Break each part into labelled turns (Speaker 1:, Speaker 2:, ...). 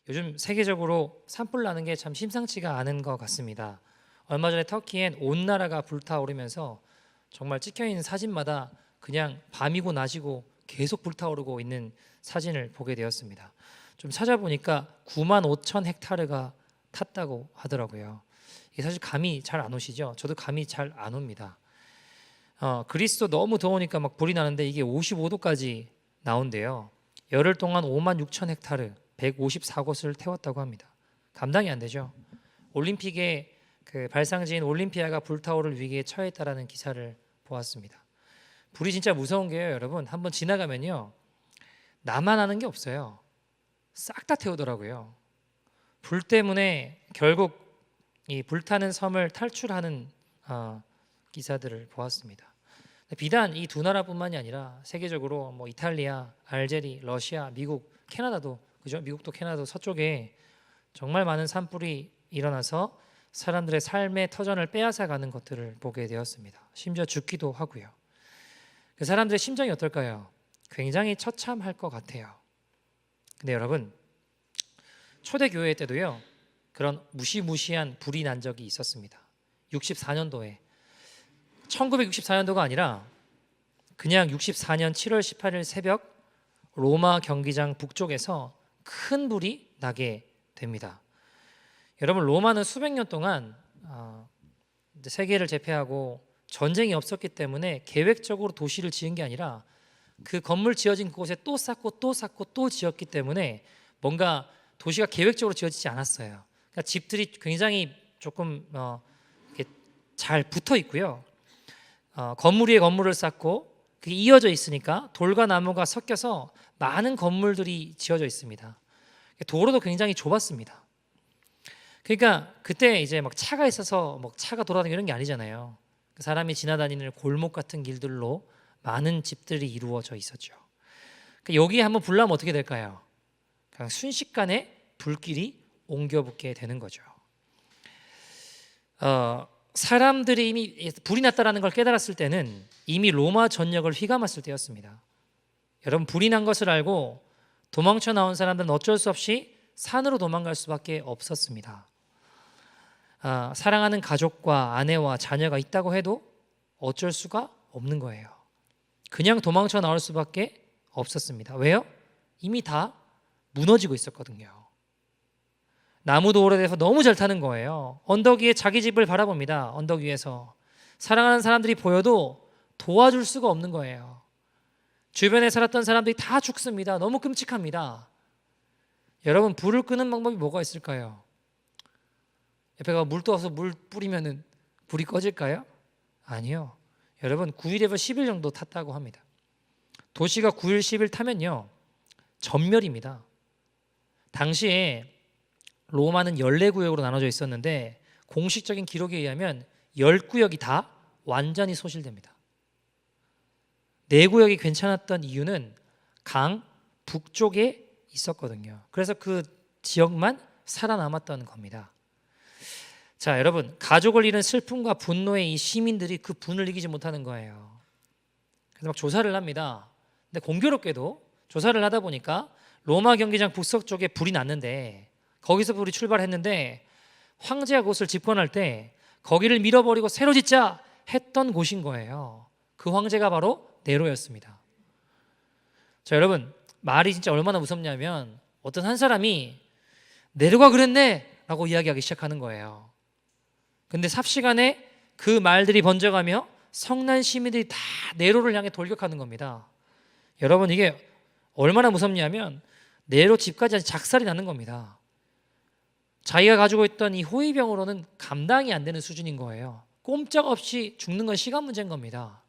Speaker 1: 요즘 세계적으로 산불 나는 게 참 심상치가 않은 것 같습니다. 얼마 전에 터키엔 온 나라가 불타오르면서 정말 찍혀있는 사진마다 그냥 밤이고 낮이고 계속 불타오르고 있는 사진을 보게 되었습니다. 좀 찾아보니까 9만 5천 헥타르가 탔다고 하더라고요. 이게 사실 감이 잘 안 오시죠? 저도 감이 잘 안 옵니다. 그리스도 너무 더우니까 막 불이 나는데 이게 55도까지 나온대요. 열흘 동안 5만 6천 헥타르 154곳을 태웠다고 합니다. 감당이 안 되죠. 올림픽의 그 발상지인 올림피아가 불타오를 위기에 처했다라는 기사를 보았습니다. 불이 진짜 무서운 게요, 여러분. 한번 지나가면요, 나만 아는 게 없어요. 싹 다 태우더라고요. 불 때문에 결국 이 불타는 섬을 탈출하는 기사들을 보았습니다. 비단 이 두 나라뿐만이 아니라 세계적으로 뭐 이탈리아, 알제리, 러시아, 미국, 캐나다도 그죠? 미국도 캐나다도 서쪽에 정말 많은 산불이 일어나서 사람들의 삶의 터전을 빼앗아가는 것들을 보게 되었습니다. 심지어 죽기도 하고요. 그 사람들의 심정이 어떨까요? 굉장히 처참할 것 같아요. 근데 여러분, 초대교회 때도요, 그런 무시무시한 불이 난 적이 있었습니다. 64년도에 1964년도가 아니라 그냥 64년 7월 18일 새벽 로마 경기장 북쪽에서 큰 불이 나게 됩니다. 여러분, 로마는 수백 년 동안 세계를 제패하고 전쟁이 없었기 때문에 계획적으로 도시를 지은 게 아니라 그 건물 지어진 곳에 또 쌓고 또 쌓고 또 지었기 때문에 뭔가 도시가 계획적으로 지어지지 않았어요. 그러니까 집들이 굉장히 조금 이렇게 잘 붙어 있고요. 건물 위에 건물을 쌓고 그게 이어져 있으니까 돌과 나무가 섞여서 많은 건물들이 지어져 있습니다. 도로도 굉장히 좁았습니다. 그러니까 그때 이제 막 차가 있어서 막 차가 돌아다니는 이런 게 아니잖아요. 사람이 지나다니는 골목 같은 길들로 많은 집들이 이루어져 있었죠. 그러니까 여기에 한번 불 나면 어떻게 될까요? 그냥 순식간에 불길이 옮겨 붙게 되는 거죠. 사람들이 이미 불이 났다라는 걸 깨달았을 때는 이미 로마 전역을 휘감았을 때였습니다. 여러분, 불이 난 것을 알고 도망쳐 나온 사람들은 어쩔 수 없이 산으로 도망갈 수밖에 없었습니다. 사랑하는 가족과 아내와 자녀가 있다고 해도 어쩔 수가 없는 거예요. 그냥 도망쳐 나올 수밖에 없었습니다. 왜요? 이미 다 무너지고 있었거든요. 나무도 오래돼서 너무 잘 타는 거예요. 언덕 위에 자기 집을 바라봅니다. 언덕 위에서 사랑하는 사람들이 보여도 도와줄 수가 없는 거예요. 주변에 살았던 사람들이 다 죽습니다. 너무 끔찍합니다. 여러분, 불을 끄는 방법이 뭐가 있을까요? 옆에 가서 물 떠서 물 뿌리면은 불이 꺼질까요? 아니요. 여러분, 9일에서 10일 정도 탔다고 합니다. 도시가 9일, 10일 타면요, 전멸입니다. 당시에 로마는 14구역으로 나눠져 있었는데 공식적인 기록에 의하면 10구역이 다 완전히 소실됩니다. 4구역이 괜찮았던 이유는 강 북쪽에 있었거든요. 그래서 그 지역만 살아남았던 겁니다. 자, 여러분, 가족을 잃은 슬픔과 분노에 이 시민들이 그 분을 이기지 못하는 거예요. 그래서 막 조사를 합니다. 근데 공교롭게도 조사를 하다 보니까 로마 경기장 북서 쪽에 불이 났는데 거기서 불이 출발했는데 황제가 그것을 집권할 때 거기를 밀어버리고 새로 짓자 했던 곳인 거예요. 그 황제가 바로 네로였습니다. 자, 여러분, 말이 진짜 얼마나 무섭냐면 어떤 한 사람이 네로가 그랬네 라고 이야기하기 시작하는 거예요. 근데 삽시간에 그 말들이 번져가며 성난 시민들이 다 네로를 향해 돌격하는 겁니다. 여러분, 이게 얼마나 무섭냐면 네로 집까지 작살이 나는 겁니다. 자기가 가지고 있던 이 호위병으로는 감당이 안 되는 수준인 거예요. 꼼짝없이 죽는 건 시간 문제인 겁니다.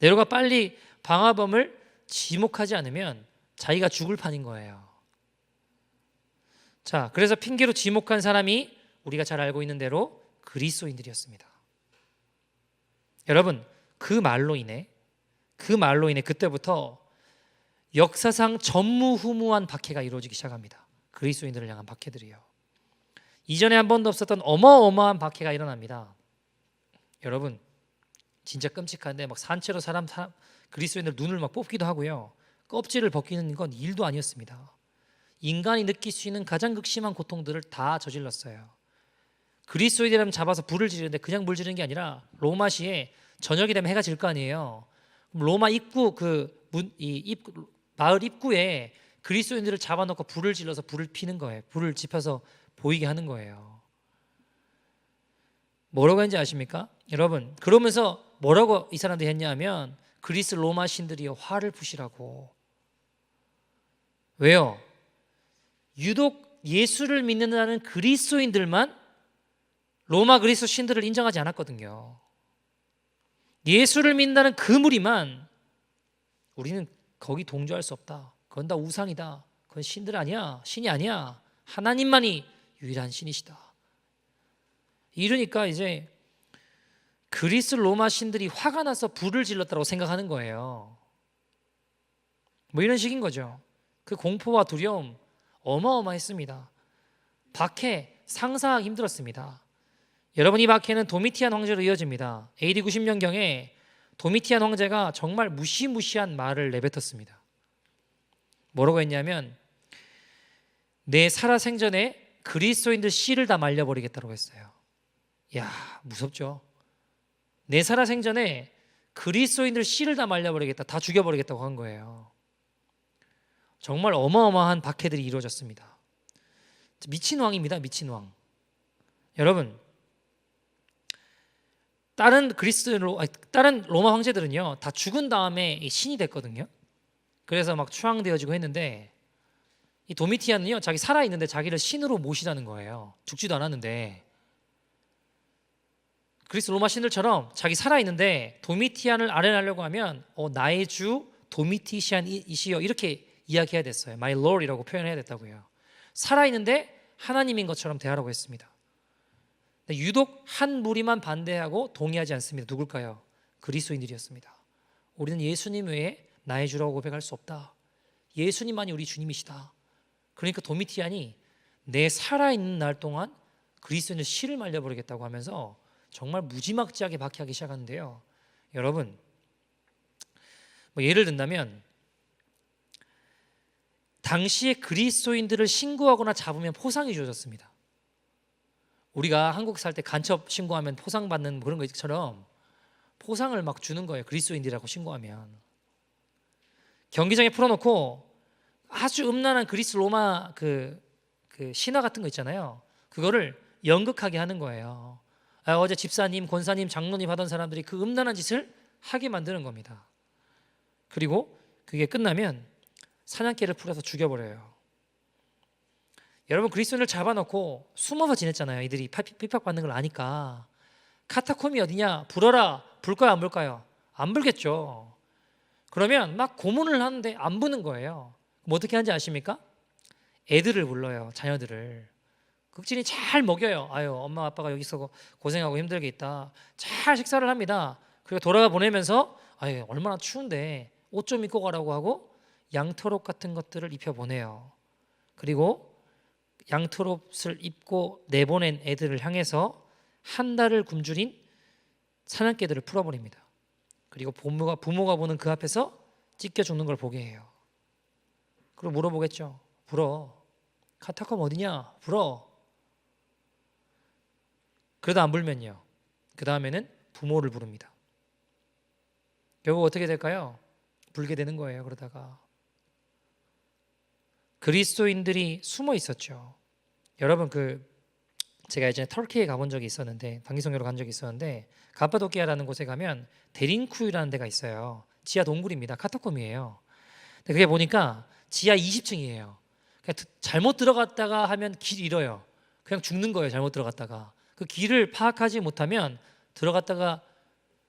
Speaker 1: 네로가 빨리 방화범을 지목하지 않으면 자기가 죽을 판인 거예요. 자, 그래서 핑계로 지목한 사람이 우리가 잘 알고 있는 대로 그리스도인들이었습니다. 여러분, 그 말로 인해 그때부터 역사상 전무후무한 박해가 이루어지기 시작합니다. 그리스도인들을 향한 박해들이요. 이전에 한 번도 없었던 어마어마한 박해가 일어납니다. 여러분, 진짜 끔찍한데 막 산채로 그리스도인들 눈을 막 뽑기도 하고요. 껍질을 벗기는 건 일도 아니었습니다. 인간이 느낄 수 있는 가장 극심한 고통들을 다 저질렀어요. 그리스도인이라면 잡아서 불을 지르는데 그냥 불 지르는 게 아니라 로마시에 저녁이 되면 해가 질 거 아니에요. 로마 입구 마을 입구에 그리스도인들을 잡아놓고 불을 질러서 불을 피는 거예요. 불을 지펴서 보이게 하는 거예요. 뭐라고 했는지 아십니까? 여러분, 그러면서 뭐라고 이 사람들이 했냐면 그리스 로마 신들이여 화를 푸시라고. 왜요? 유독 예수를 믿는다는 그리스도인들만 로마 그리스도 신들을 인정하지 않았거든요. 예수를 믿는다는 그 무리만 우리는 거기 동조할 수 없다. 그건 다 우상이다. 그건 신들 아니야. 신이 아니야. 하나님만이 유일한 신이시다. 이러니까 이제 그리스 로마 신들이 화가 나서 불을 질렀다고 생각하는 거예요. 뭐 이런 식인 거죠. 그 공포와 두려움 어마어마했습니다. 박해 상상하기 힘들었습니다. 여러분, 이 박해는 도미티안 황제로 이어집니다. AD 90년경에 도미티안 황제가 정말 무시무시한 말을 내뱉었습니다. 뭐라고 했냐면 내 살아생전에 그리스도인들 씨를 다 말려버리겠다고 했어요. 야, 무섭죠. 내 살아생전에 그리스도인들 씨를 다 말려버리겠다, 다 죽여버리겠다고 한 거예요. 정말 어마어마한 박해들이 이루어졌습니다. 미친 왕입니다. 미친 왕. 여러분, 다른 로마 황제들은요 다 죽은 다음에 신이 됐거든요. 그래서 막 추앙되어지고 했는데 이 도미티안은요 자기 살아있는데 자기를 신으로 모시라는 거예요. 죽지도 않았는데. 그리스 로마 신들처럼 자기 살아있는데 도미티안을 아련하려고 하면 나의 주 도미티시안이시여 이렇게 이야기해야 됐어요. My Lord이라고 표현해야 됐다고요. 살아있는데 하나님인 것처럼 대하라고 했습니다. 유독 한 무리만 반대하고 동의하지 않습니다. 누굴까요? 그리스도인들이었습니다. 우리는 예수님 외에 나의 주라고 고백할 수 없다. 예수님만이 우리 주님이시다. 그러니까 도미티안이 내 살아있는 날 동안 그리스도인들 씨를 말려버리겠다고 하면서 정말 무지막지하게 박해하기 시작하는데요. 여러분, 뭐 예를 든다면 당시에 그리스도인들을 신고하거나 잡으면 포상이 주어졌습니다. 우리가 한국 살 때 간첩 신고하면 포상 받는 그런 것처럼 포상을 막 주는 거예요. 그리스도인들이라고 신고하면. 경기장에 풀어놓고 아주 음란한 그리스 로마 그 신화 같은 거 있잖아요. 그거를 연극하게 하는 거예요. 어제 집사님, 권사님, 장로님 하던 사람들이 그 음란한 짓을 하게 만드는 겁니다. 그리고 그게 끝나면 사냥개를 풀어서 죽여버려요. 여러분, 그리스도인을 잡아놓고 숨어서 지냈잖아요. 이들이 핍박받는 걸 아니까. 카타콤이 어디냐? 불어라. 불까요? 안 불까요? 안 불겠죠. 그러면 막 고문을 하는데 안 부는 거예요. 그럼 어떻게 하는지 아십니까? 애들을 불러요. 자녀들을. 극진히 잘 먹여요. 아유, 엄마 아빠가 여기서 고생하고 힘들게 있다. 잘 식사를 합니다. 그리고 돌아가 보내면서 아유, 얼마나 추운데 옷 좀 입고 가라고 하고 양털옷 같은 것들을 입혀보내요. 그리고 양털옷을 입고 내보낸 애들을 향해서 한 달을 굶주린 사냥개들을 풀어버립니다. 그리고 부모가 보는 그 앞에서 찢겨 죽는 걸 보게 해요. 그리고 물어보겠죠. 불어. 카타콤 어디냐? 불어. 그러다 안 불면요, 그 다음에는 부모를 부릅니다. 결국 어떻게 될까요? 불게 되는 거예요. 그러다가 그리스도인들이 숨어 있었죠. 여러분, 제가 예전에 터키에 가본 적이 있었는데, 단기성교로 간 적이 있었는데, 가파도키아라는 곳에 가면 데린쿠유라는 데가 있어요. 지하 동굴입니다. 카타콤이에요. 근데 그게 보니까 지하 20층이에요. 그러니까 잘못 들어갔다가 하면 길 잃어요. 그냥 죽는 거예요. 잘못 들어갔다가. 그 길을 파악하지 못하면 들어갔다가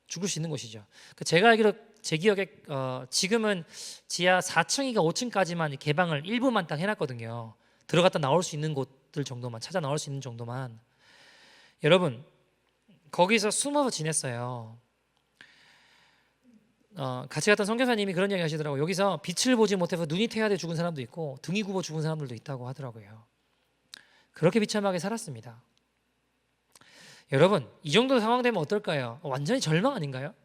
Speaker 1: 죽을 수 있는 곳이죠. 제가 알기로 제 기억에 지금은 지하 4층인가 5층까지만 개방을 일부만 딱 해놨거든요. 들어갔다 나올 수 있는 곳들 정도만, 찾아 나올 수 있는 정도만. 여러분, 거기서 숨어서 지냈어요. 같이 갔던 선교사님이 그런 얘기 하시더라고요. 여기서 빛을 보지 못해서 눈이 태야돼 죽은 사람도 있고 등이 굽어 죽은 사람들도 있다고 하더라고요. 그렇게 비참하게 살았습니다. 여러분, 이 정도 상황 되면 어떨까요? 완전히 절망 아닌가요?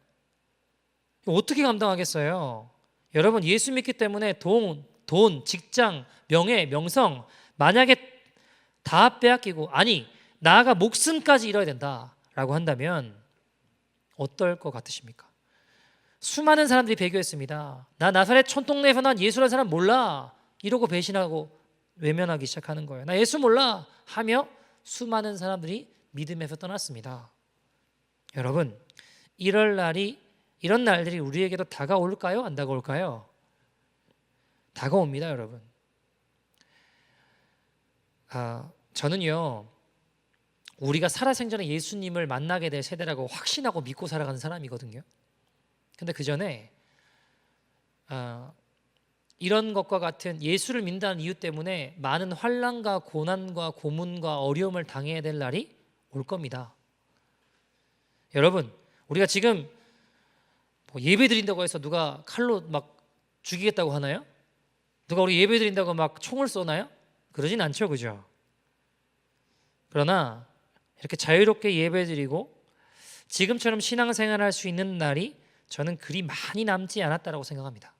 Speaker 1: 어떻게 감당하겠어요? 여러분, 예수 믿기 때문에 돈 돈, 직장, 명예, 명성 만약에 다 빼앗기고 아니 나아가 목숨까지 잃어야 된다라고 한다면 어떨 것 같으십니까? 수많은 사람들이 배교했습니다. 나 나사렛 촌동네에서 난 예수라는 사람 몰라 이러고 배신하고 외면하기 시작하는 거예요. 나 예수 몰라 하며 수많은 사람들이 믿음에서 떠났습니다. 여러분, 이런 날들이 우리에게도 다가올까요? 안 다가올까요? 다가옵니다, 여러분. 저는요, 우리가 살아생전에 예수님을 만나게 될 세대라고 확신하고 믿고 살아가는 사람이거든요. 근데 그 전에 이런 것과 같은 예수를 믿는다는 이유 때문에 많은 환난과 고난과 고문과 어려움을 당해야 될 날이 올 겁니다. 여러분, 우리가 지금 예배 드린다고 해서 누가 칼로 막 죽이겠다고 하나요? 누가 우리 예배 드린다고 막 총을 쏘나요? 그러진 않죠, 그죠? 그러나 이렇게 자유롭게 예배 드리고 지금처럼 신앙생활할 수 있는 날이 저는 그리 많이 남지 않았다라고 생각합니다.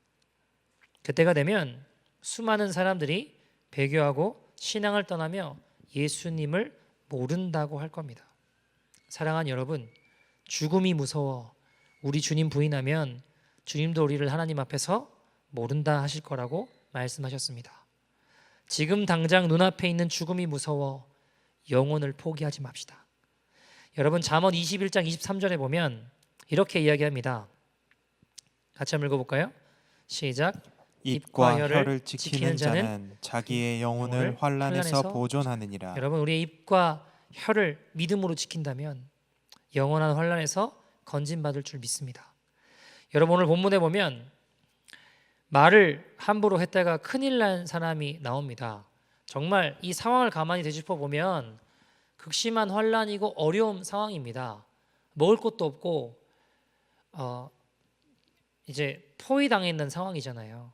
Speaker 1: 그때가 되면 수많은 사람들이 배교하고 신앙을 떠나며 예수님을 모른다고 할 겁니다. 사랑하는 여러분, 죽음이 무서워 우리 주님 부인하면 주님도 우리를 하나님 앞에서 모른다 하실 거라고 말씀하셨습니다. 지금 당장 눈앞에 있는 죽음이 무서워 영혼을 포기하지 맙시다. 여러분, 잠언 21장 23절에 보면 이렇게 이야기합니다. 같이 한번 읽어볼까요? 시작.
Speaker 2: 입과 혀를 지키는 자는 자기의 영혼을 환난에서 보존하느니라.
Speaker 1: 여러분, 우리의 입과 혀를 믿음으로 지킨다면 영원한 환난에서 건진받을 줄 믿습니다. 여러분, 오늘 본문에 보면 말을 함부로 했다가 큰일 난 사람이 나옵니다. 정말 이 상황을 가만히 되짚어 보면 극심한 환난이고 어려운 상황입니다. 먹을 것도 없고 이제 포위당해 있는 상황이잖아요.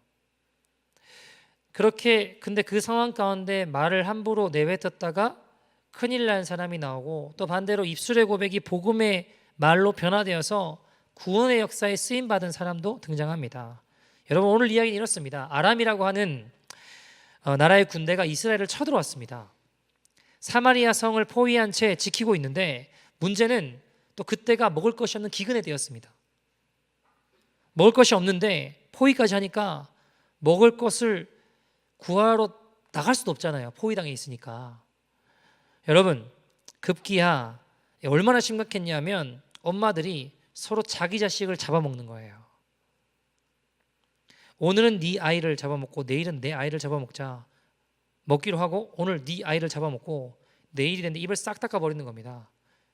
Speaker 1: 근데 그 상황 가운데 말을 함부로 내뱉었다가 큰일 난 사람이 나오고 또 반대로 입술의 고백이 복음의 말로 변화되어서 구원의 역사에 쓰임 받은 사람도 등장합니다. 여러분, 오늘 이야기는 이렇습니다. 아람이라고 하는 나라의 군대가 이스라엘을 쳐들어왔습니다. 사마리아 성을 포위한 채 지키고 있는데 문제는 또 그때가 먹을 것이 없는 기근에 되었습니다. 먹을 것이 없는데 포위까지 하니까 먹을 것을 구하러 나갈 수도 없잖아요. 포위당해 있으니까. 여러분, 급기야 얼마나 심각했냐면 엄마들이 서로 자기 자식을 잡아먹는 거예요. 오늘은 네 아이를 잡아먹고 내일은 내 아이를 잡아먹자 먹기로 하고 오늘 네 아이를 잡아먹고 내일이 됐는데 입을 싹 닦아버리는 겁니다.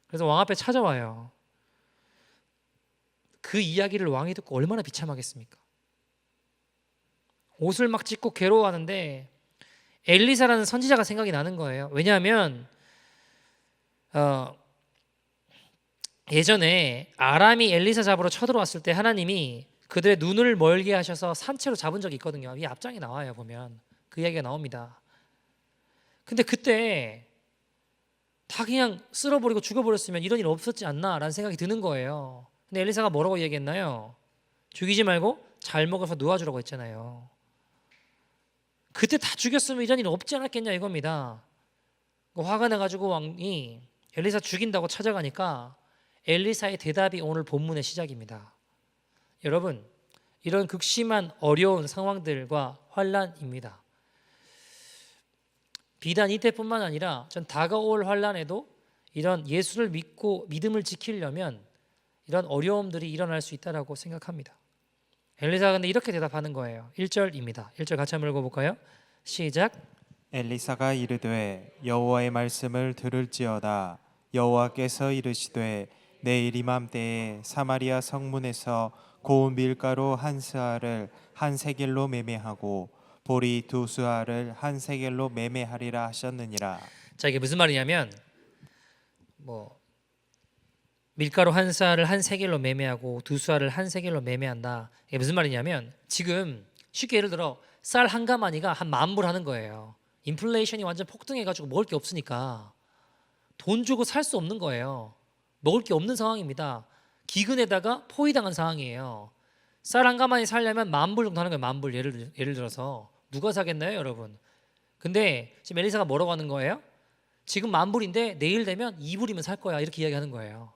Speaker 1: 그래서 왕 앞에 찾아와요. 그 이야기를 왕이 듣고 얼마나 비참하겠습니까? 옷을 막 찢고 괴로워하는데 엘리사라는 선지자가 생각이 나는 거예요. 왜냐하면 예전에 아람이 엘리사 잡으러 쳐들어왔을 때 하나님이 그들의 눈을 멀게 하셔서 산채로 잡은 적이 있거든요. 이 앞장에 나와요. 보면 그 이야기가 나옵니다. 근데 그때 다 그냥 쓸어버리고 죽여버렸으면 이런 일 없었지 않나라는 생각이 드는 거예요. 근데 엘리사가 뭐라고 얘기했나요? 죽이지 말고 잘 먹어서 놓아주라고 했잖아요. 그때 다 죽였으면 이런 일 없지 않았겠냐 이겁니다. 화가 나가지고 왕이 엘리사 죽인다고 찾아가니까 엘리사의 대답이 오늘 본문의 시작입니다. 여러분, 이런 극심한 어려운 상황들과 환난입니다. 비단 이때뿐만 아니라 전 다가올 환난에도 이런 예수를 믿고 믿음을 지키려면 이런 어려움들이 일어날 수 있다라고 생각합니다. 엘리사가 근데 이렇게 대답하는 거예요. 1절입니다. 1절 같이 한번 읽어볼까요? 시작.
Speaker 2: 엘리사가 이르되 여호와의 말씀을 들을지어다. 여호와께서 이르시되 내일 이맘때에 사마리아 성문에서 고운 밀가루 한 스아를 한 세겔로 매매하고 보리 두 스아를 한 세겔로 매매하리라 하셨느니라.
Speaker 1: 자, 이게 무슨 말이냐면 밀가루 한 스아를 한 세겔로 매매하고 두 스아를 한 세겔로 매매한다. 이게 무슨 말이냐면 지금 쉽게 예를 들어 쌀 한 가마니가 한 10,000불 하는 거예요. 인플레이션이 완전 폭등해가지고 먹을 게 없으니까 돈 주고 살 수 없는 거예요. 먹을 게 없는 상황입니다. 기근에다가 포위당한 상황이에요. 쌀 한 가마니 살려면 10,000불 정도 하는 거예요. 10,000불 예를 들어서 누가 사겠나요, 여러분? 근데 지금 엘리사가 뭐라고 하는 거예요? 지금 10,000불인데 내일 되면 2불이면 살 거야, 이렇게 이야기하는 거예요.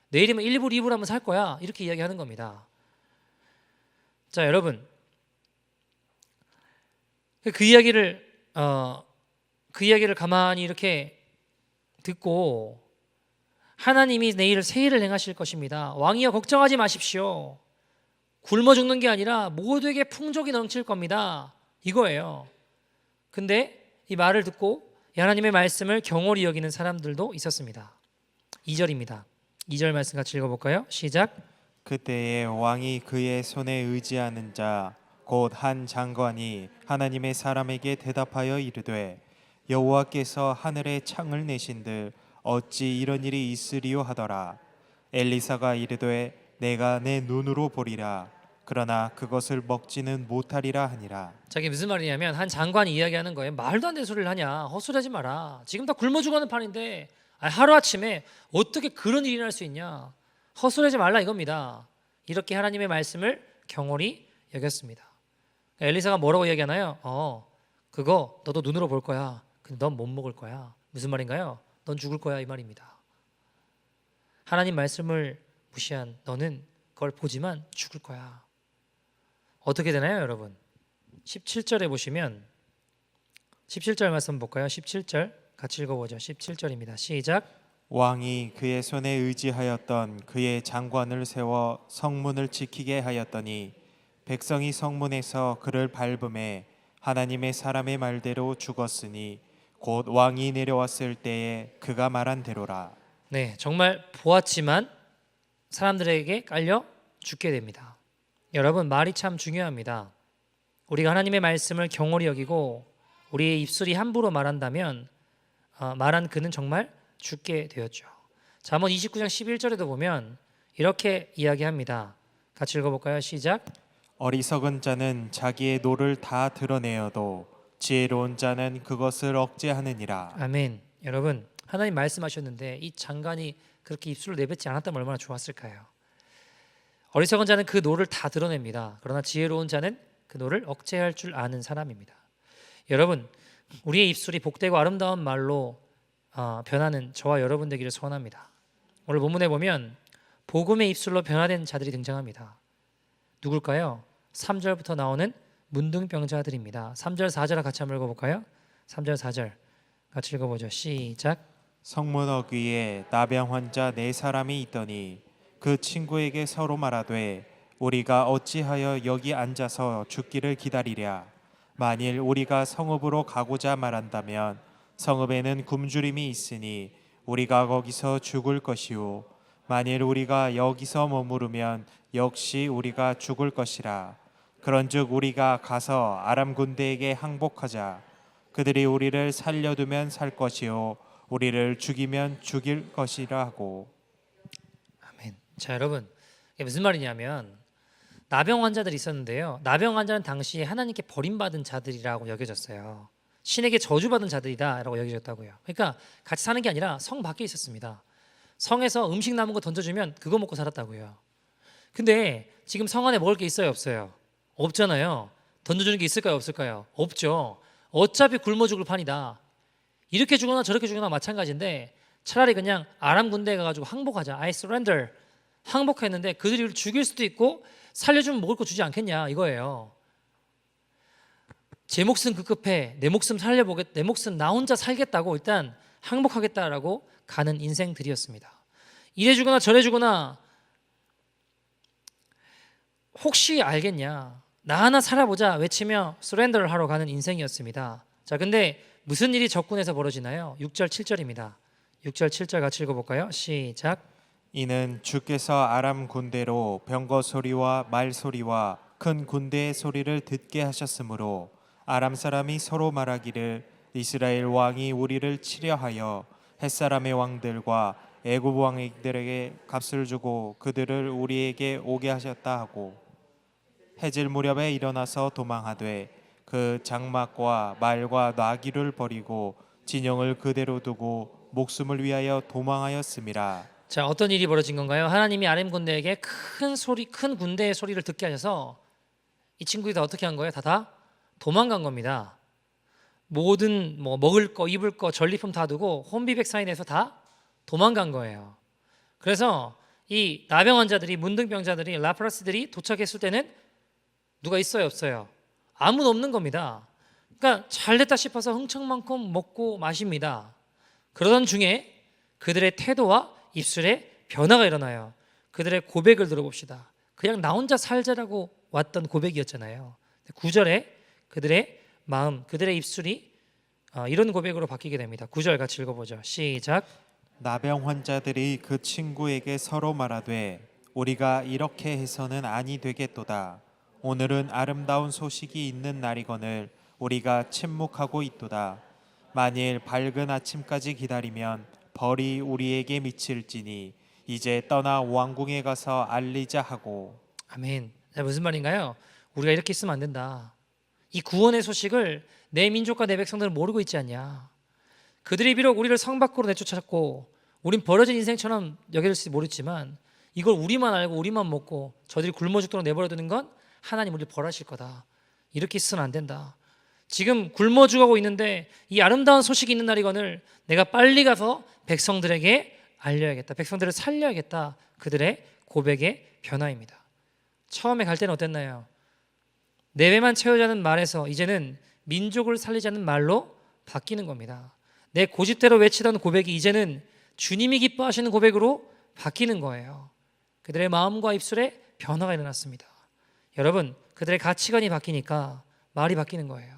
Speaker 1: 내일이면 1불, 2불 하면 살 거야, 이렇게 이야기하는 겁니다. 자, 여러분, 그 이야기를 가만히 이렇게 듣고 하나님이 내일 새 일을 행하실 것입니다. 왕이여 걱정하지 마십시오. 굶어 죽는 게 아니라 모두에게 풍족이 넘칠 겁니다. 이거예요. 근데 이 말을 듣고 하나님의 말씀을 경홀히 여기는 사람들도 있었습니다. 2절입니다. 2절 말씀 같이 읽어볼까요? 시작.
Speaker 2: 그때에 왕이 그의 손에 의지하는 자 곧 한 장관이 하나님의 사람에게 대답하여 이르되 여호와께서 하늘에 창을 내신들 어찌 이런 일이 있으리요 하더라. 엘리사가 이르되 내가 내 눈으로 보리라. 그러나 그것을 먹지는 못하리라 하니라.
Speaker 1: 자, 이게 무슨 말이냐면 한 장관이 이야기하는 거예요. 말도 안 되는 소리를 하냐, 헛소리하지 마라. 지금 다 굶어 죽어가는 판인데 하루아침에 어떻게 그런 일이 날 수 있냐, 헛소리하지 말라 이겁니다. 이렇게 하나님의 말씀을 경홀히 여겼습니다. 엘리사가 뭐라고 이야기하나요? 그거 너도 눈으로 볼 거야. 근데 넌 못 먹을 거야. 무슨 말인가요? 넌 죽을 거야, 이 말입니다. 하나님 말씀을 무시한 너는 그걸 보지만 죽을 거야. 어떻게 되나요, 여러분? 17절에 보시면 17절 말씀 볼까요? 17절 같이 읽어보죠. 17절입니다. 시작.
Speaker 2: 왕이 그의 손에 의지하였던 그의 장관을 세워 성문을 지키게 하였더니 백성이 성문에서 그를 밟음에 하나님의 사람의 말대로 죽었으니 곧 왕이 내려왔을 때에 그가 말한 대로라.
Speaker 1: 네, 정말 보았지만 사람들에게 깔려 죽게 됩니다. 여러분, 말이 참 중요합니다. 우리가 하나님의 말씀을 경홀히 여기고 우리의 입술이 함부로 말한다면 말한 그는 정말 죽게 되었죠. 잠언 29장 11절에도 보면 이렇게 이야기합니다. 같이 읽어볼까요? 시작.
Speaker 2: 어리석은 자는 자기의 노를 다 드러내어도 지혜로운 자는 그것을 억제하느니라.
Speaker 1: 아멘. 여러분, 하나님 말씀하셨는데 이 장관이 그렇게 입술을 내뱉지 않았다면 얼마나 좋았을까요? 어리석은 자는 그 노를 다 드러냅니다. 그러나 지혜로운 자는 그 노를 억제할 줄 아는 사람입니다. 여러분, 우리의 입술이 복되고 아름다운 말로 변하는 저와 여러분 되기를 소원합니다. 오늘 본문에 보면 복음의 입술로 변화된 자들이 등장합니다. 누굴까요? 3절부터 나오는 문둥병자들입니다. 3절 4절 같이 한번 읽어볼까요? 3절 4절 같이 읽어보죠. 시작.
Speaker 2: 성문 어귀에 나병 환자 4사람이 있더니 그 친구에게 서로 말하되 우리가 어찌하여 여기 앉아서 죽기를 기다리랴. 만일 우리가 성읍으로 가고자 말한다면 성읍에는 굶주림이 있으니 우리가 거기서 죽을 것이요 만일 우리가 여기서 머무르면 역시 우리가 죽을 것이라. 그런즉 우리가 가서 아람 군대에게 항복하자. 그들이 우리를 살려두면 살 것이요 우리를 죽이면 죽일 것이라 하고.
Speaker 1: 아멘. 자, 여러분, 이게 무슨 말이냐면 나병 환자들이 있었는데요. 나병 환자는 당시에 하나님께 버림받은 자들이라고 여겨졌어요. 신에게 저주받은 자들이다라고 여겨졌다고요. 그러니까 같이 사는 게 아니라 성 밖에 있었습니다. 성에서 음식 남은 거 던져주면 그거 먹고 살았다고요. 근데 지금 성 안에 먹을 게 있어요, 없어요? 없잖아요. 던져주는 게 있을까요, 없을까요? 없죠. 어차피 굶어 죽을 판이다. 이렇게 죽거나 저렇게 죽거나 마찬가지인데 차라리 그냥 아람 군대에 가가지고 항복하자. I surrender. 항복했는데 그들이 우리를 죽일 수도 있고 살려주면 먹을 거 주지 않겠냐 이거예요. 제 몫은 급급해. 내 목숨 살려보겠. 내 몫은 나 혼자 살겠다고 일단 항복하겠다라고 가는 인생들이었습니다. 이래 주거나 저래 주거나 혹시 알겠냐. 나 하나 살아보자 외치며 서렌더를 하러 가는 인생이었습니다. 자, 근데 무슨 일이 적군에서 벌어지나요? 6절 7절입니다. 6절 7절 같이 읽어볼까요? 시작.
Speaker 2: 이는 주께서 아람 군대로 병거 소리와 말 소리와 큰 군대의 소리를 듣게 하셨으므로 아람 사람이 서로 말하기를 이스라엘 왕이 우리를 치려하여 햇사람의 왕들과 애굽 왕들에게 값을 주고 그들을 우리에게 오게 하셨다 하고 해질 무렵에 일어나서 도망하되 그 장막과 말과 나귀를 버리고 진영을 그대로 두고 목숨을 위하여 도망하였음이라.
Speaker 1: 자, 어떤 일이 벌어진 건가요? 하나님이 아람 군대에게 큰 군대의 소리를 듣게 하셔서 이 친구들이 다 어떻게 한 거예요? 다 도망간 겁니다. 모든 뭐 먹을 거, 입을 거, 전리품 다 두고 혼비백산이 다 도망간 거예요. 그래서 이 나병 환자들이, 문둥병자들이, 라프라스들이 도착했을 때는 누가 있어요, 없어요? 아무도 없는 겁니다. 그러니까 잘됐다 싶어서 흥청만큼 먹고 마십니다. 그러던 중에 그들의 태도와 입술에 변화가 일어나요. 그들의 고백을 들어봅시다. 그냥 나 혼자 살자라고 왔던 고백이었잖아요. 9절에 그들의 마음, 그들의 입술이 이런 고백으로 바뀌게 됩니다. 9절 같이 읽어보죠. 시작.
Speaker 2: 나병 환자들이 그 친구에게 서로 말하되 우리가 이렇게 해서는 아니 되겠도다. 오늘은 아름다운 소식이 있는 날이거늘 우리가 침묵하고 있도다. 만일 밝은 아침까지 기다리면 벌이 우리에게 미칠지니 이제 떠나 왕궁에 가서 알리자 하고.
Speaker 1: 아멘. 자, 무슨 말인가요? 우리가 이렇게 있으면 안 된다. 이 구원의 소식을 내 민족과 내 백성들은 모르고 있지 않냐. 그들이 비록 우리를 성 밖으로 내쫓았고 우린 버려진 인생처럼 여길지 모르지만 이걸 우리만 알고 우리만 먹고 저들이 굶어 죽도록 내버려 두는 건 하나님 우리를 벌하실 거다. 이렇게 있으면 안 된다. 지금 굶어 죽어가고 있는데 이 아름다운 소식이 있는 날이거늘 내가 빨리 가서 백성들에게 알려야겠다. 백성들을 살려야겠다. 그들의 고백의 변화입니다. 처음에 갈 때는 어땠나요? 내 배만 채우자는 말에서 이제는 민족을 살리자는 말로 바뀌는 겁니다. 내 고집대로 외치던 고백이 이제는 주님이 기뻐하시는 고백으로 바뀌는 거예요. 그들의 마음과 입술에 변화가 일어났습니다. 여러분, 그들의 가치관이 바뀌니까 말이 바뀌는 거예요.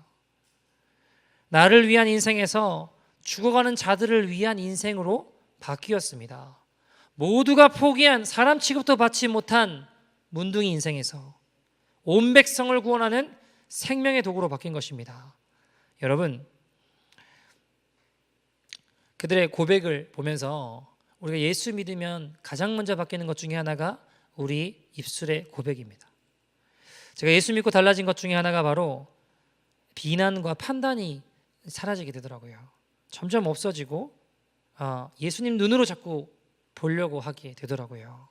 Speaker 1: 나를 위한 인생에서 죽어가는 자들을 위한 인생으로 바뀌었습니다. 모두가 포기한 사람 취급도 받지 못한 문둥이 인생에서 온 백성을 구원하는 생명의 도구로 바뀐 것입니다. 여러분, 그들의 고백을 보면서 우리가 예수 믿으면 가장 먼저 바뀌는 것 중에 하나가 우리 입술의 고백입니다. 제가 예수 믿고 달라진 것 중에 하나가 바로 비난과 판단이 사라지게 되더라고요. 점점 없어지고 예수님 눈으로 자꾸 보려고 하게 되더라고요.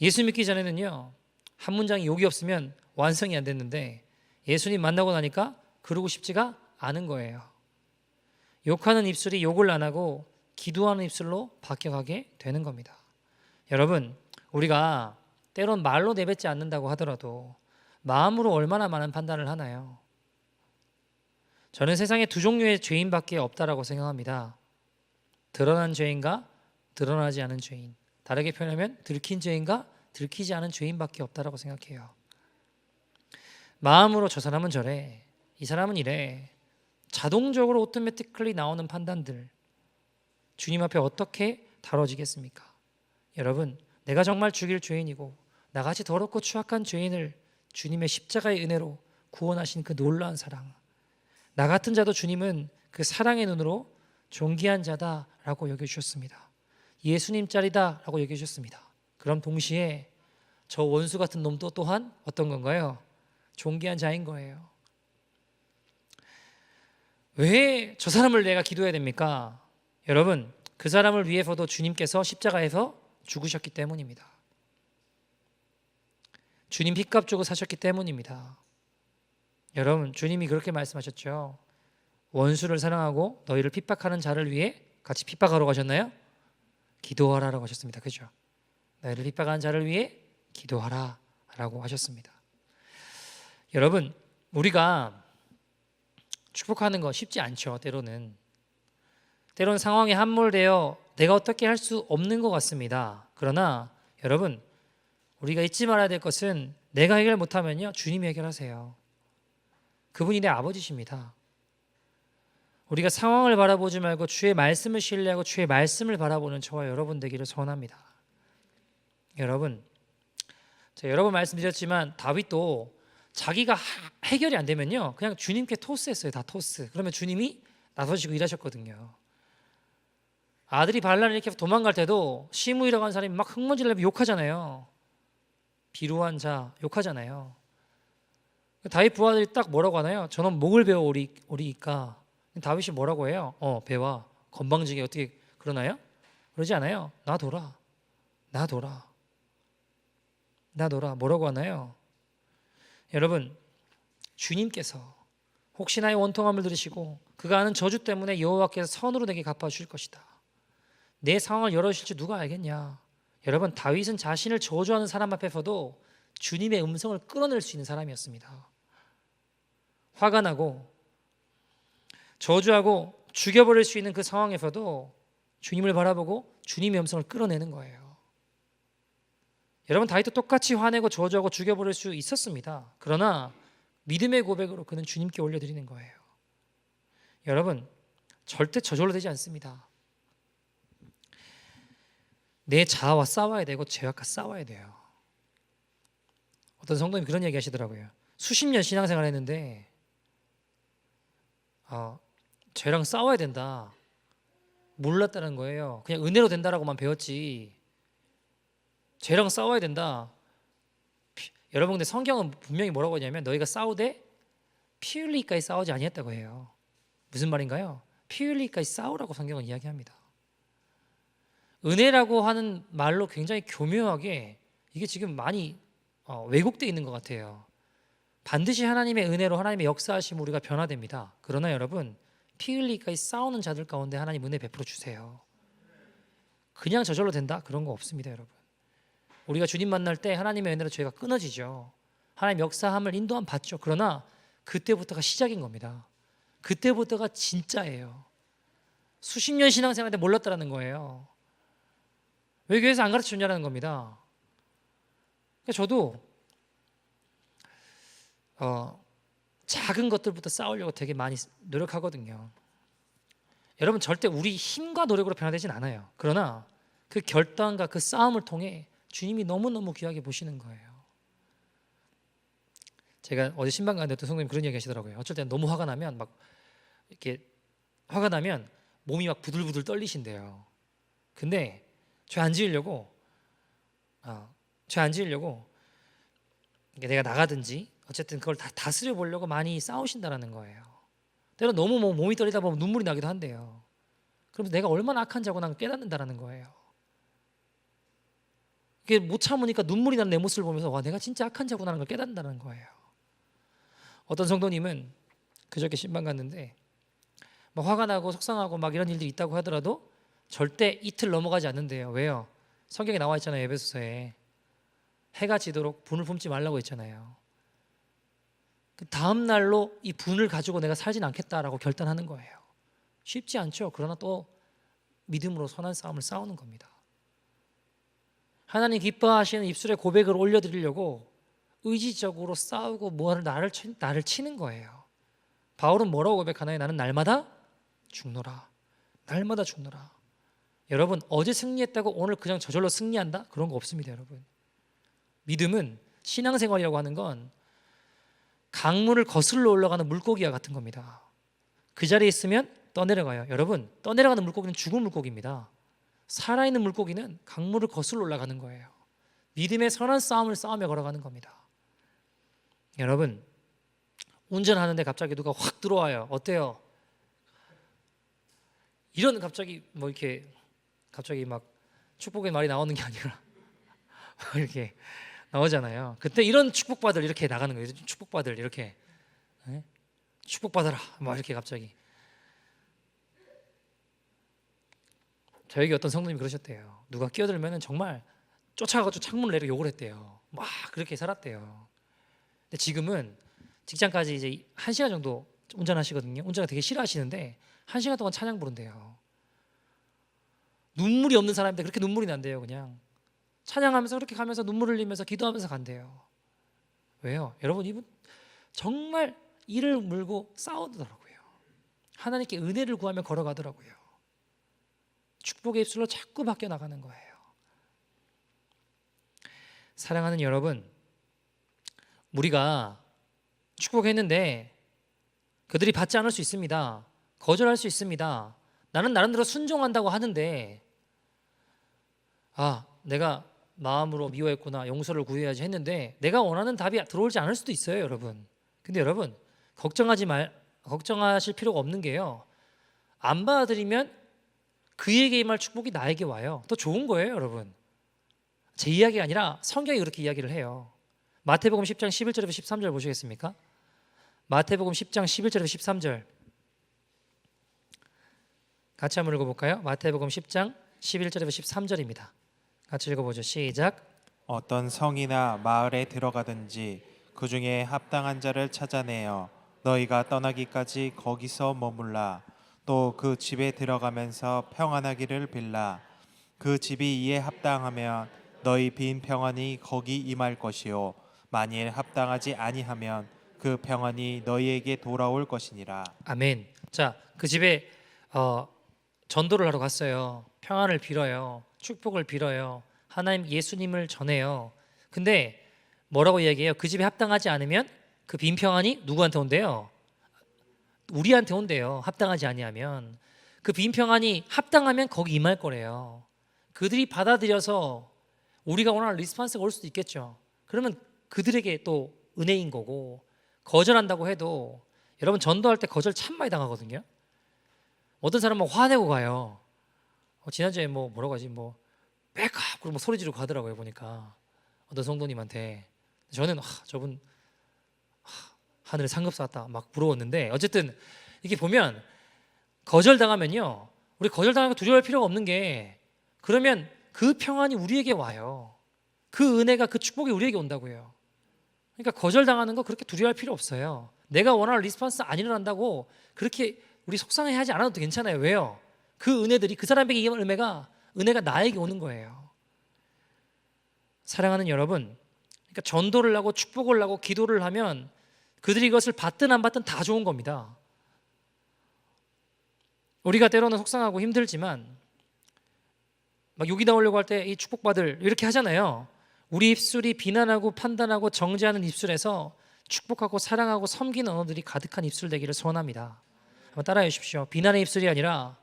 Speaker 1: 예수 믿기 전에는요, 한 문장이 욕이 없으면 완성이 안 됐는데 예수님 만나고 나니까 그러고 싶지가 않은 거예요. 욕하는 입술이 욕을 안 하고 기도하는 입술로 바뀌어가게 되는 겁니다. 여러분, 우리가 때론 말로 내뱉지 않는다고 하더라도 마음으로 얼마나 많은 판단을 하나요? 저는 세상에 두 종류의 죄인밖에 없다라고 생각합니다. 드러난 죄인과 드러나지 않은 죄인. 다르게 표현하면 들킨 죄인과 들키지 않은 죄인밖에 없다라고 생각해요. 마음으로 저 사람은 저래, 이 사람은 이래, 자동적으로 오토매틱클리 나오는 판단들, 주님 앞에 어떻게 다뤄지겠습니까? 여러분, 내가 정말 죽일 죄인이고 나같이 더럽고 추악한 죄인을 주님의 십자가의 은혜로 구원하신 그 놀라운 사랑, 나 같은 자도 주님은 그 사랑의 눈으로 존귀한 자다라고 여겨주셨습니다. 예수님 짤이다라고 여겨주셨습니다. 그럼 동시에 저 원수 같은 놈도 또한 어떤 건가요? 존귀한 자인 거예요. 왜 저 사람을 내가 기도해야 됩니까? 여러분, 그 사람을 위해서도 주님께서 십자가에서 죽으셨기 때문입니다. 주님 핏값 주고 사셨기 때문입니다. 여러분, 주님이 그렇게 말씀하셨죠. 원수를 사랑하고 너희를 핍박하는 자를 위해 같이 핍박하러 가셨나요? 기도하라라고 하셨습니다. 그죠? 너희를 핍박하는 자를 위해 기도하라 라고 하셨습니다. 여러분, 우리가 축복하는 거 쉽지 않죠. 때로는 상황에 함몰되어 내가 어떻게 할 수 없는 것 같습니다. 그러나 여러분, 우리가 잊지 말아야 될 것은 내가 해결 못하면요, 주님이 해결하세요. 그분이 내 아버지십니다. 우리가 상황을 바라보지 말고 주의 말씀을 신뢰하고 주의 말씀을 바라보는 저와 여러분 되기를 소원합니다. 여러분, 제가 여러 번 말씀드렸지만 다윗도 자기가 해결이 안 되면요, 그냥 주님께 토스했어요. 다 토스. 그러면 주님이 나서시고 일하셨거든요. 아들이 반란을 일으켜서 도망갈 때도 시므이라고 하는 사람이 막 흙먼지를 내면 욕하잖아요. 비루한 자 욕하잖아요. 다윗 부하들이 딱 뭐라고 하나요? 저놈 목을 베어 오리이까. 다윗이 뭐라고 해요? 배와 건방지게 어떻게 그러나요? 그러지 않아요. 놔둬라. 뭐라고 하나요? 여러분, 주님께서 혹시 나의 원통함을 들으시고 그가 하는 저주 때문에 여호와께서 선으로 내게 갚아주실 것이다. 내 상황을 열어주실지 누가 알겠냐. 여러분, 다윗은 자신을 저주하는 사람 앞에서도 주님의 음성을 끌어낼 수 있는 사람이었습니다. 화가 나고 저주하고 죽여버릴 수 있는 그 상황에서도 주님을 바라보고 주님의 음성을 끌어내는 거예요. 여러분, 다윗도 똑같이 화내고 저주하고 죽여버릴 수 있었습니다. 그러나 믿음의 고백으로 그는 주님께 올려드리는 거예요. 여러분, 절대 저절로 되지 않습니다. 내 자아와 싸워야 되고 죄악과 싸워야 돼요. 어떤 성도님 그런 얘기 하시더라고요. 수십 년 신앙생활 했는데 죄랑 싸워야 된다 몰랐다는 거예요. 그냥 은혜로 된다라고만 배웠지 죄랑 싸워야 된다. 여러분, 근데 성경은 분명히 뭐라고 하냐면 너희가 싸우되 피 흘리기까지 싸우지 아니했다고 해요. 무슨 말인가요? 피 흘리기까지 싸우라고 성경은 이야기합니다. 은혜라고 하는 말로 굉장히 교묘하게 이게 지금 많이 왜곡되어 있는 것 같아요. 반드시 하나님의 은혜로 하나님의 역사하심 우리가 변화됩니다. 그러나 여러분, 피 흘리기까지 싸우는 자들 가운데 하나님 은혜 베풀어 주세요. 그냥 저절로 된다? 그런 거 없습니다. 여러분, 우리가 주님 만날 때 하나님의 은혜로 죄가 끊어지죠. 하나님 역사함을 인도함 받죠. 그러나 그때부터가 시작인 겁니다. 그때부터가 진짜예요. 수십 년 신앙생활인데 몰랐다라는 거예요. 왜 교회에서 안 가르쳐주냐는 겁니다. 그러니까 저도 작은 것들부터 싸우려고 되게 많이 노력하거든요. 여러분, 절대 우리 힘과 노력으로 변화되진 않아요. 그러나 그 결단과 그 싸움을 통해 주님이 너무너무 귀하게 보시는 거예요. 제가 어제 신방 갔는데 어떤 성도님 그런 얘기 하시더라고요. 어쩔 때는 너무 화가 나면 막 이렇게 화가 나면 몸이 막 부들부들 떨리신대요. 근데 죄 안 지으려고 내가 나가든지 어쨌든 그걸 다 다스려 보려고 많이 싸우신다라는 거예요. 때로 너무 몸이 떨리다 보면 눈물이 나기도 한대요. 그럼 내가 얼마나 악한 자고 난 깨닫는다라는 거예요. 이게 못 참으니까 눈물이 나는 내 모습을 보면서 와, 내가 진짜 악한 자구나라는 걸 깨닫는다는 거예요. 어떤 성도님은 그저께 신방 갔는데 막 화가 나고 속상하고 막 이런 일들이 있다고 하더라도 절대 이틀 넘어가지 않는데요. 왜요? 성경에 나와 있잖아요. 에베소서에 해가 지도록 분을 품지 말라고 했잖아요. 그 다음 날로 이 분을 가지고 내가 살진 않겠다라고 결단하는 거예요. 쉽지 않죠. 그러나 또 믿음으로 선한 싸움을 싸우는 겁니다. 하나님 기뻐하시는 입술에 고백을 올려드리려고 의지적으로 싸우고 뭐를 나를 치는 거예요. 바울은 뭐라고 고백하나요? 나는 날마다 죽노라. 날마다 죽노라. 여러분, 어제 승리했다고 오늘 그냥 저절로 승리한다? 그런 거 없습니다. 여러분, 믿음은 신앙생활이라고 하는 건 강물을 거슬러 올라가는 물고기와 같은 겁니다. 그 자리에 있으면 떠내려가요. 여러분, 떠내려가는 물고기는 죽은 물고기입니다. 살아있는 물고기는 강물을 거슬러 올라가는 거예요. 믿음의 선한 싸움을 싸우며 걸어가는 겁니다. 여러분, 운전하는데 갑자기 누가 확 들어와요. 어때요? 이런 갑자기 뭐 이렇게 갑자기 막 축복의 말이 나오는 게 아니라 이렇게 나오잖아요. 그때 이런 축복받을 이렇게 나가는 거예요. 축복받을 이렇게 축복받아라 막 이렇게 갑자기. 저에게 어떤 성도님이 그러셨대요. 누가 끼어들면은 정말 쫓아가서 창문을 내려 욕을 했대요. 막 그렇게 살았대요. 근데 지금은 직장까지 이제 1시간 정도 운전하시거든요. 운전을 되게 싫어하시는데 1시간 동안 찬양 부른대요. 눈물이 없는 사람인데 그렇게 눈물이 난대요. 그냥 찬양하면서 그렇게 가면서 눈물 흘리면서 기도하면서 간대요. 왜요? 여러분, 이분 정말 이를 물고 싸우더라고요. 하나님께 은혜를 구하며 걸어가더라고요. 축복의 입술로 자꾸 바뀌어 나가는 거예요. 사랑하는 여러분, 우리가 축복했는데 그들이 받지 않을 수 있습니다. 거절할 수 있습니다. 나는 나름대로 순종한다고 하는데 내가 마음으로 미워했구나, 용서를 구해야지 했는데 내가 원하는 답이 들어오지 않을 수도 있어요. 여러분, 근데 여러분 걱정하실 필요가 없는 게요, 안 받아들이면 그에게 임할 축복이 나에게 와요. 더 좋은 거예요. 여러분, 제 이야기가 아니라 성경이 그렇게 이야기를 해요. 마태복음 10장 11절에서 13절 보시겠습니까? 마태복음 10장 11절에서 13절 같이 한번 읽어볼까요? 마태복음 10장 11절에서 13절입니다. 같이 읽어보죠. 시작.
Speaker 2: 어떤 성이나 마을에 들어가든지 그 중에 합당한 자를 찾아내어 너희가 떠나기까지 거기서 머물라. 또 그 집에 들어가면서 평안하기를 빌라. 그 집이 이에 합당하면 너희 빈 평안이 거기 임할 것이요 만일 합당하지 아니하면 그 평안이 너희에게 돌아올 것이니라.
Speaker 1: 아멘. 자, 그 집에 전도를 하러 갔어요. 평안을 빌어요. 축복을 빌어요. 하나님 예수님을 전해요. 근데 뭐라고 이야기해요? 그 집에 합당하지 않으면 그 빈 평안이 누구한테 온대요? 우리한테 온대요. 합당하지 아니하면. 그 빈 평안이 합당하면 거기 임할 거래요. 그들이 받아들여서 우리가 원하는 리스폰스가 올 수도 있겠죠. 그러면 그들에게 또 은혜인 거고, 거절한다고 해도 여러분 전도할 때 거절 참 많이 당하거든요. 어떤 사람은 화내고 가요. 지난주에 뭐라고 하지 백업 그러고 소리 지르고 가더라고요. 보니까 어떤 성도님한테. 저는 저분 하늘에 상급 쌓았다 막 부러웠는데, 어쨌든 이렇게 보면 거절당하면요, 우리 거절당하는 거 두려워할 필요가 없는 게, 그러면 그 평안이 우리에게 와요. 그 은혜가, 그 축복이 우리에게 온다고요. 그러니까 거절당하는 거 그렇게 두려워할 필요 없어요. 내가 원하는 리스폰스 안 일어난다고 그렇게 우리 속상해하지 않아도 괜찮아요. 왜요? 그 은혜들이, 그 사람에게 이 은혜가 나에게 오는 거예요. 사랑하는 여러분, 그러니까 전도를 하고 축복을 하고 기도를 하면 그들이 이것을 받든 안 받든 다 좋은 겁니다. 우리가 때로는 속상하고 힘들지만 막 욕이 나오려고 할 때 이 축복받을 이렇게 하잖아요. 우리 입술이 비난하고 판단하고 정죄하는 입술에서 축복하고 사랑하고 섬기는 언어들이 가득한 입술 되기를 소원합니다. 한번 따라해 주십시오. 비난의 입술이 아니라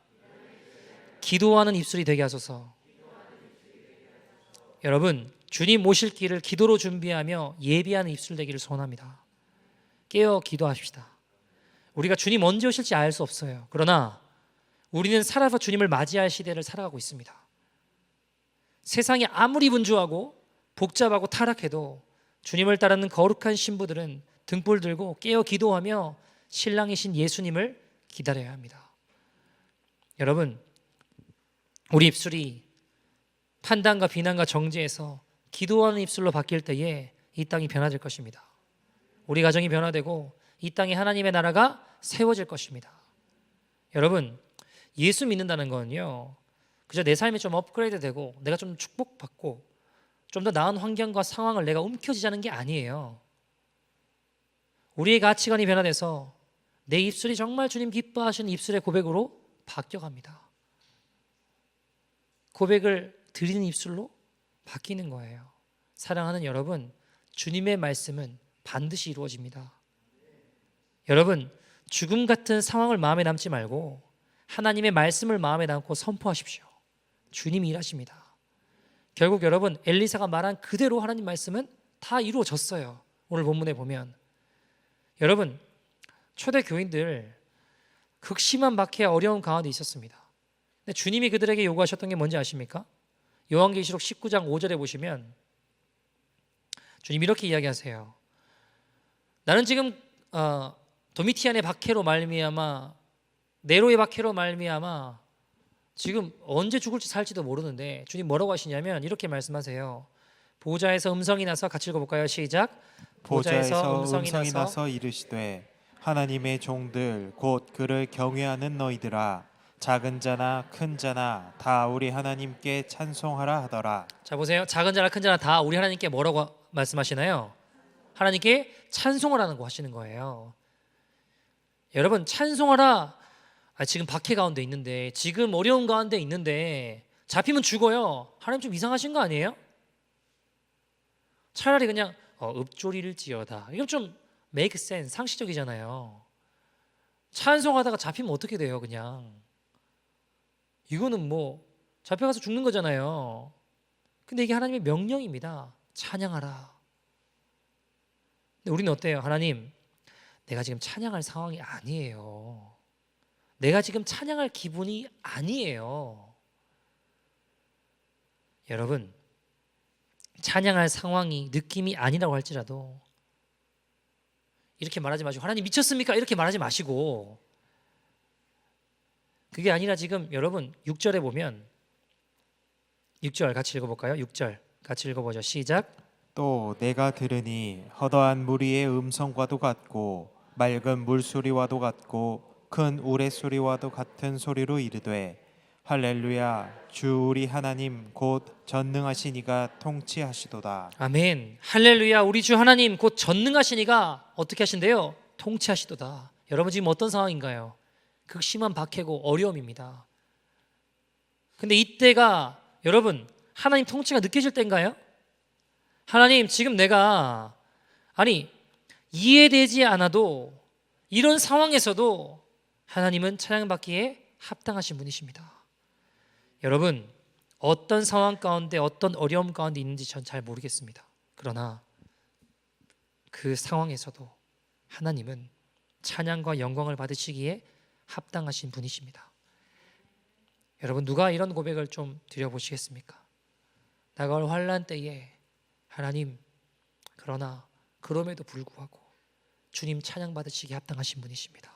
Speaker 1: 기도하는 입술이 되게 하소서. 여러분, 주님 모실 길을 기도로 준비하며 예비하는 입술 되기를 소원합니다. 깨어 기도합시다. 우리가 주님 언제 오실지 알 수 없어요. 그러나 우리는 살아서 주님을 맞이할 시대를 살아가고 있습니다. 세상이 아무리 분주하고 복잡하고 타락해도 주님을 따르는 거룩한 신부들은 등불 들고 깨어 기도하며 신랑이신 예수님을 기다려야 합니다. 여러분, 우리 입술이 판단과 비난과 정죄에서 기도하는 입술로 바뀔 때에 이 땅이 변화될 것입니다. 우리 가정이 변화되고 이 땅에 하나님의 나라가 세워질 것입니다. 여러분, 예수 믿는다는 건요, 그저 내 삶이 좀 업그레이드 되고 내가 좀 축복받고 좀 더 나은 환경과 상황을 내가 움켜쥐자는 게 아니에요. 우리의 가치관이 변화돼서 내 입술이 정말 주님 기뻐하시는 입술의 고백으로 바뀌어갑니다. 고백을 드리는 입술로 바뀌는 거예요. 사랑하는 여러분, 주님의 말씀은 반드시 이루어집니다. 여러분, 죽음 같은 상황을 마음에 담지 말고 하나님의 말씀을 마음에 담고 선포하십시오. 주님이 일하십니다. 결국 여러분, 엘리사가 말한 그대로 하나님 말씀은 다 이루어졌어요. 오늘 본문에 보면 여러분, 초대 교인들 극심한 박해와 어려운 가운데 있었습니다. 근데 주님이 그들에게 요구하셨던 게 뭔지 아십니까? 요한계시록 19장 5절에 보시면 주님 이렇게 이야기하세요. 나는 지금 도미티안의 박해로 말미암아, 네로의 박해로 말미암아 지금 언제 죽을지 살지도 모르는데, 주님 뭐라고 하시냐면 이렇게 말씀하세요. 보좌에서 음성이 나서, 같이 읽어볼까요? 시작.
Speaker 2: 보좌에서 음성이 나서 이르시되 하나님의 종들 곧 그를 경외하는 너희들아, 작은 자나 큰 자나 다 우리 하나님께 찬송하라 하더라.
Speaker 1: 자, 보세요. 작은 자나 큰 자나 다 우리 하나님께 뭐라고 말씀하시나요? 하나님께 찬송을 하는 거 하시는 거예요. 여러분, 찬송하라. 지금 박해 가운데 있는데, 지금 어려운 가운데 있는데 잡히면 죽어요. 하나님 좀 이상하신 거 아니에요? 차라리 그냥 읍조리를지어다, 이건 좀 make sense, 상식적이잖아요. 찬송하다가 잡히면 어떻게 돼요? 그냥 이거는 잡혀가서 죽는 거잖아요. 근데 이게 하나님의 명령입니다. 찬양하라. 근데 우리는 어때요? 하나님, 내가 지금 찬양할 상황이 아니에요. 내가 지금 찬양할 기분이 아니에요. 여러분, 찬양할 상황이, 느낌이 아니라고 할지라도 이렇게 말하지 마시고 하나님 미쳤습니까? 이렇게 말하지 마시고 그게 아니라 지금 여러분 6절에 보면 6절 같이 읽어볼까요? 6절 같이 읽어보죠. 시작.
Speaker 2: 또 내가 들으니 허다한 무리의 음성과도 같고 맑은 물소리와도 같고 큰 우레소리와도 같은 소리로 이르되 할렐루야 주 우리 하나님 곧 전능하신 이가 통치하시도다.
Speaker 1: 아멘. 할렐루야. 우리 주 하나님 곧 전능하신 이가 어떻게 하신대요? 통치하시도다. 여러분 지금 어떤 상황인가요? 극심한 박해고 어려움입니다. 근데 이때가 여러분 하나님 통치가 느껴질 때인가요? 하나님 지금 내가 이해되지 않아도 이런 상황에서도 하나님은 찬양받기에 합당하신 분이십니다. 여러분 어떤 상황 가운데 어떤 어려움 가운데 있는지 전 잘 모르겠습니다. 그러나 그 상황에서도 하나님은 찬양과 영광을 받으시기에 합당하신 분이십니다. 여러분 누가 이런 고백을 좀 드려보시겠습니까? 다가올 환난 때에 하나님 그러나 그럼에도 불구하고 주님 찬양 받으시기에 합당하신 분이십니다.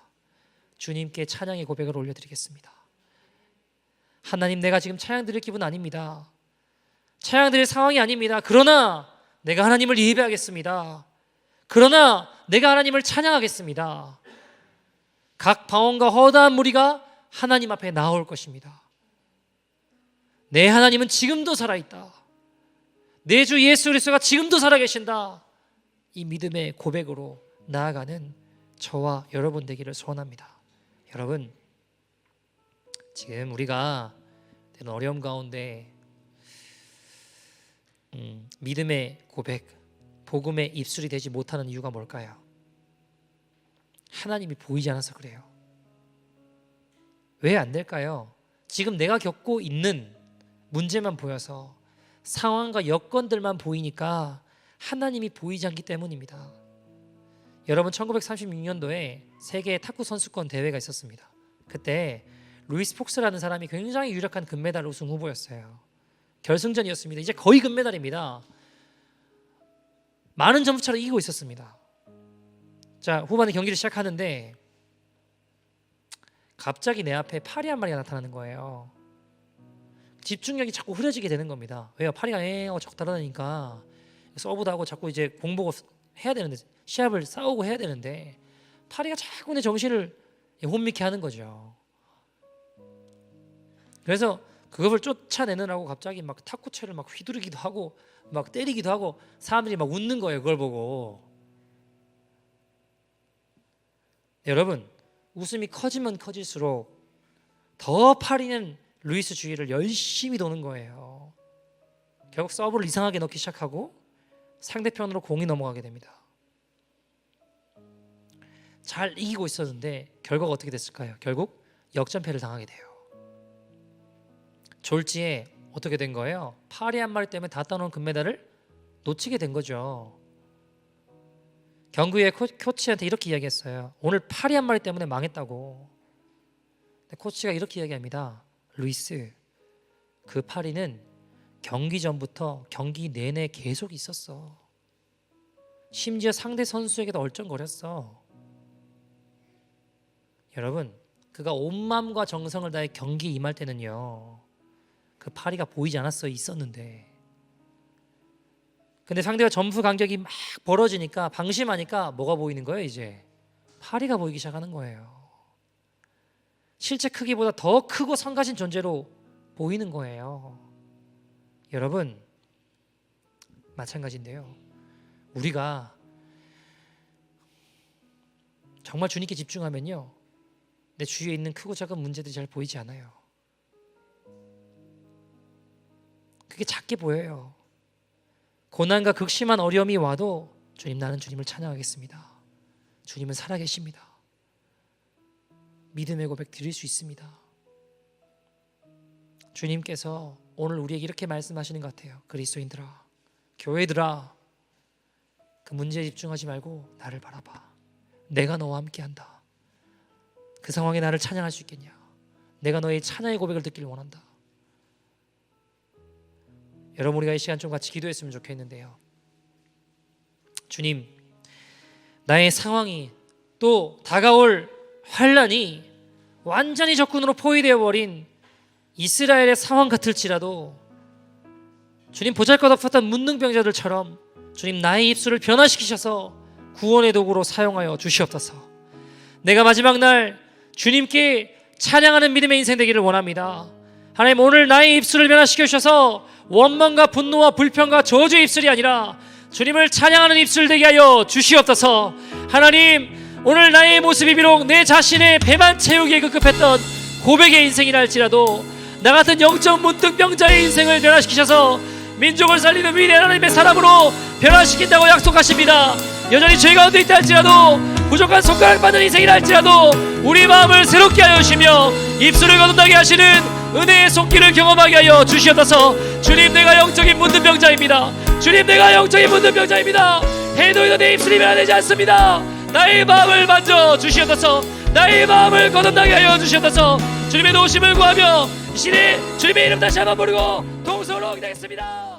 Speaker 1: 주님께 찬양의 고백을 올려드리겠습니다. 하나님 내가 지금 찬양 드릴 기분 아닙니다. 찬양 드릴 상황이 아닙니다. 그러나 내가 하나님을 예배하겠습니다. 그러나 내가 하나님을 찬양하겠습니다. 각 방언과 허다한 무리가 하나님 앞에 나올 것입니다. 내 하나님은 지금도 살아있다. 내 주 예수 그리스도가 지금도 살아계신다. 이 믿음의 고백으로 나아가는 저와 여러분 되기를 소원합니다. 여러분 지금 우리가 어려움 가운데 믿음의 고백, 복음의 입술이 되지 못하는 이유가 뭘까요? 하나님이 보이지 않아서 그래요. 왜 안 될까요? 지금 내가 겪고 있는 문제만 보여서 상황과 여건들만 보이니까 하나님이 보이지 않기 때문입니다. 여러분 1936년도에 세계 탁구 선수권 대회가 있었습니다. 그때 루이스 폭스라는 사람이 굉장히 유력한 금메달 우승 후보였어요. 결승전이었습니다. 이제 거의 금메달입니다. 많은 점수차로 이기고 있었습니다. 자, 후반에 경기를 시작하는데 갑자기 내 앞에 파리 한 마리가 나타나는 거예요. 집중력이 자꾸 흐려지게 되는 겁니다. 왜요? 파리가 자꾸 따라다니니까 서브도 하고 자꾸 이제 공보고 해야 되는데 시합을 싸우고 해야 되는데 파리가 자꾸 내 정신을 혼미케 하는 거죠. 그래서 그걸 쫓아내느라고 갑자기 막 탁구채를 막 휘두르기도 하고 막 때리기도 하고 사람들이 막 웃는 거예요. 그걸 보고. 여러분 웃음이 커지면 커질수록 더 파리는 루이스 주위를 열심히 도는 거예요. 결국 서브를 이상하게 넣기 시작하고 상대편으로 공이 넘어가게 됩니다. 잘 이기고 있었는데 결과가 어떻게 됐을까요? 결국 역전패를 당하게 돼요. 졸지에 어떻게 된 거예요? 파리 한 마리 때문에 다 따놓은 금메달을 놓치게 된 거죠. 경기 후에 코치한테 이렇게 이야기했어요. 오늘 파리 한 마리 때문에 망했다고. 근데 코치가 이렇게 이야기합니다. 루이스, 그 파리는 경기 전부터 경기 내내 계속 있었어. 심지어 상대 선수에게도 얼쩡거렸어. 여러분, 그가 온 마음과 정성을 다해 경기에 임할 때는요, 그 파리가 보이지 않았어요. 있었는데. 근데 상대가 점수 간격이 막 벌어지니까 방심하니까 뭐가 보이는 거예요? 이제 파리가 보이기 시작하는 거예요. 실제 크기보다 더 크고 성가신 존재로 보이는 거예요. 여러분 마찬가지인데요. 우리가 정말 주님께 집중하면요, 내 주위에 있는 크고 작은 문제들이 잘 보이지 않아요. 그게 작게 보여요. 고난과 극심한 어려움이 와도 주님, 나는 주님을 찬양하겠습니다. 주님은 살아계십니다. 믿음의 고백 드릴 수 있습니다. 주님께서 오늘 우리에게 이렇게 말씀하시는 것 같아요. 그리스도인들아, 교회들아, 그 문제에 집중하지 말고 나를 바라봐. 내가 너와 함께한다. 그 상황에 나를 찬양할 수 있겠냐? 내가 너의 찬양의 고백을 듣기를 원한다. 여러분, 우리가 이 시간 좀 같이 기도했으면 좋겠는데요. 주님, 나의 상황이 또 다가올 환란이 완전히 적군으로 포위되어 버린 이스라엘의 상황 같을지라도 주님 보잘것없었던 문둥병자들처럼 주님 나의 입술을 변화시키셔서 구원의 도구로 사용하여 주시옵소서. 내가 마지막 날 주님께 찬양하는 믿음의 인생 되기를 원합니다. 하나님, 오늘 나의 입술을 변화시켜 주셔서 원망과 분노와 불평과 저주의 입술이 아니라 주님을 찬양하는 입술 되게 하여 주시옵소서. 하나님, 오늘 나의 모습이 비록 내 자신의 배만 채우기에 급급했던 고백의 인생이라 할지라도 나 같은 영적 문둥병자의 인생을 변화시키셔서 민족을 살리는 위대한 하나님의 사람으로 변화시킨다고 약속하십니다. 여전히 죄 가운데 있다 할지라도 부족한 손가락 받는 인생이라 할지라도 우리 마음을 새롭게 하여 주시며 입술을 거듭나게 하시는 은혜의 손길을 경험하게 하여 주시옵소서. 주님, 내가 영적인 문둥병자입니다. 주님, 내가 영적인 문둥병자입니다. 해도 해도 내 입술이 변화되지 않습니다. 나의 마음을 만져 주시옵소서. 나의 마음을 거듭나게 하여 주시옵소서. 주님의 도우심을 구하며 이 시대 주님의 이름 다시 한번 부르고 동서로 기도하겠습니다.